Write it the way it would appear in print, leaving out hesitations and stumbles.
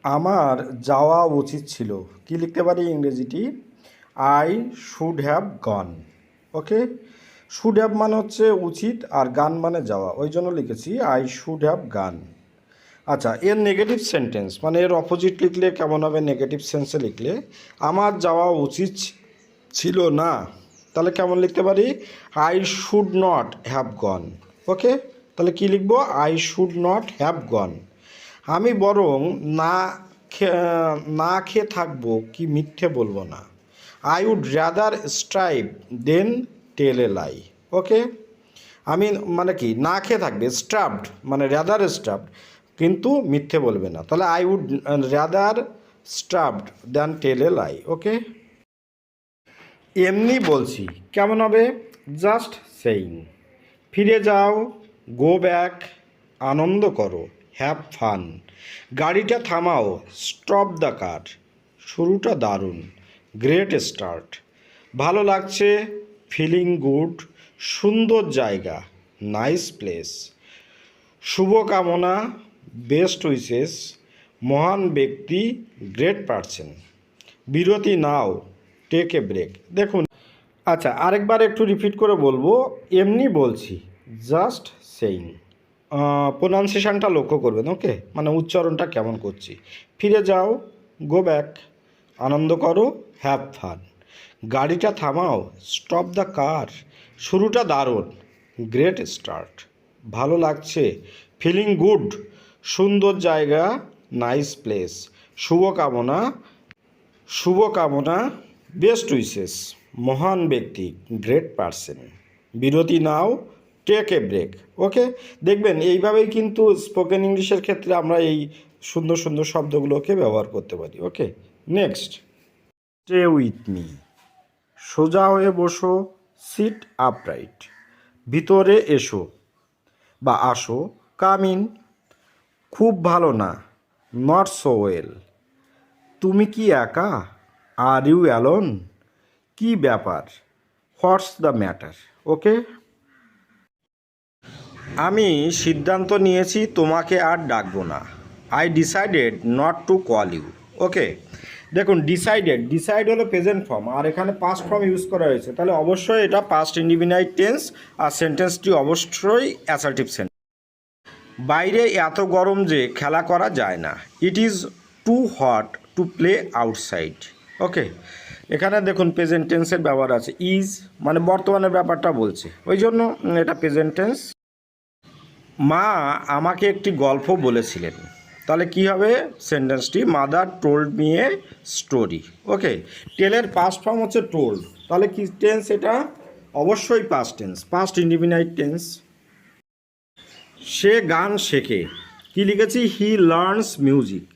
আমার যাওয়া উচিত ছিল। কি লিখতে পারি ইংরেজিটি? I should have gone. Okay, should have মানে হচ্ছে উচিত, আর গান মানে যাওয়া, ওই জন্য লিখেছি আই শুড হ্যাভ গান। আচ্ছা, এর নেগেটিভ সেন্টেন্স মানে এর অপোজিট লিখলে কেমন হবে? নেগেটিভ সেন্সে লিখলে আমার যাওয়া উচিত ছিল না, তাহলে কেমন লিখতে পারি? I should not have gone. Okay, তাহলে কি লিখবো? I should not have gone. আমি বরং না না খেয়ে থাকবো, কি মিথ্যে বলবো না। আই উড রাদার স্ট্রাইভ দেন টেল এ লাই। ওকে, আমি মানে কি না খেয়ে থাকবে, স্ট্রাভড মানে রাদার স্ট্রাভড, কিন্তু মিথ্যে বলবে না, তাহলে আই উড রাদার স্ট্রাভড দ্যান টেল এ লাই। ওকে, এমনি বলছি কেমন হবে? Just saying. ফিরে যাও, গো ব্যাক। আনন্দ করো, হ্যাভ ফান। গাড়িটা থামাও, স্টপ দ্য কার। শুরুটা দারুণ, গ্রেট স্টার্ট। ভালো লাগছে, ফিলিং গুড। সুন্দর জায়গা, নাইস প্লেস। শুভকামনা, বেস্ট উইসেস। মহান ব্যক্তি, গ্রেট পারসন। বিরতি নাও, টেক এ ব্রেক। দেখুন, আচ্ছা আরেকবার একটু রিপিট করে বলবো। এমনি বলছি, জাস্ট সেইং। প্রোনাউন্সিয়েশনটা লক্ষ্য করবেন। ওকে, মানে উচ্চারণটা কেমন করছি। ফিরে যাও, গো ব্যাক। আনন্দ করো, হ্যাভ ফান। গাড়িটা থামাও, স্টপ দ্য কার। শুরুটা দারুণ, গ্রেট স্টার্ট। ভালো লাগছে, ফিলিং গুড। সুন্দর জায়গা, নাইস প্লেস। শুভকামনা, শুভকামনা, বেস্ট উইসেস। মহান ব্যক্তি, গ্রেট পারসন। বিরতি নাও, টেক এ ব্রেক। ওকে, দেখবেন এইভাবেই কিন্তু স্পোকেন ইংলিশের ক্ষেত্রে আমরা এই সুন্দর সুন্দর শব্দগুলোকে ব্যবহার করতে পারি। ওকে, নেক্সট, স্টে উইথ মি। সোজা হয়ে বসো, সিট আপরাইট। ভিতরে এসো বা আসো, কাম ইন। খুব ভালো না, নট সো ওয়েল। তুমি কি একা? Are you alone? কি ব্যাপার? What's the matter? ওকে, আমি সিদ্ধান্ত নিয়েছি তোমাকে আর ডাকবো না। I decided not to call you. Okay, দেখুন ডিসাইডেড, ডিসাইড হলো প্রেজেন্ট ফর্ম, আর এখানে পাস্ট ফর্ম ইউজ করা হয়েছে, তাহলে অবশ্যই এটা পাস্ট ইনডিফিনাইট টেন্স, আর সেন্টেন্সটি অবশ্যই অ্যাসার্টিভ সেন্টেন্স। বাইরে এত গরম যে খেলা করা যায় না। It is too hot to play outside. Okay, এখানে দেখুন প্রেজেন্ট টেন্সের ব্যবহার আছে। ইজ মানে বর্তমানের ব্যাপারটা বলছে, ওই জন্য এটা প্রেজেন্ট টেন্স। মা আমাকে একটি গল্প বলেছিলেন, তাহলে কি হবে সেন্টেন্সটি? Mother told me a story. Okay, টেলের পাস্ট ফর্ম হচ্ছে টোল্ড, তাহলে কি টেন্স এটা? অবশ্যই past tense, past indefinite tense. সে গান শেখে, কি লিখেছি? He learns music.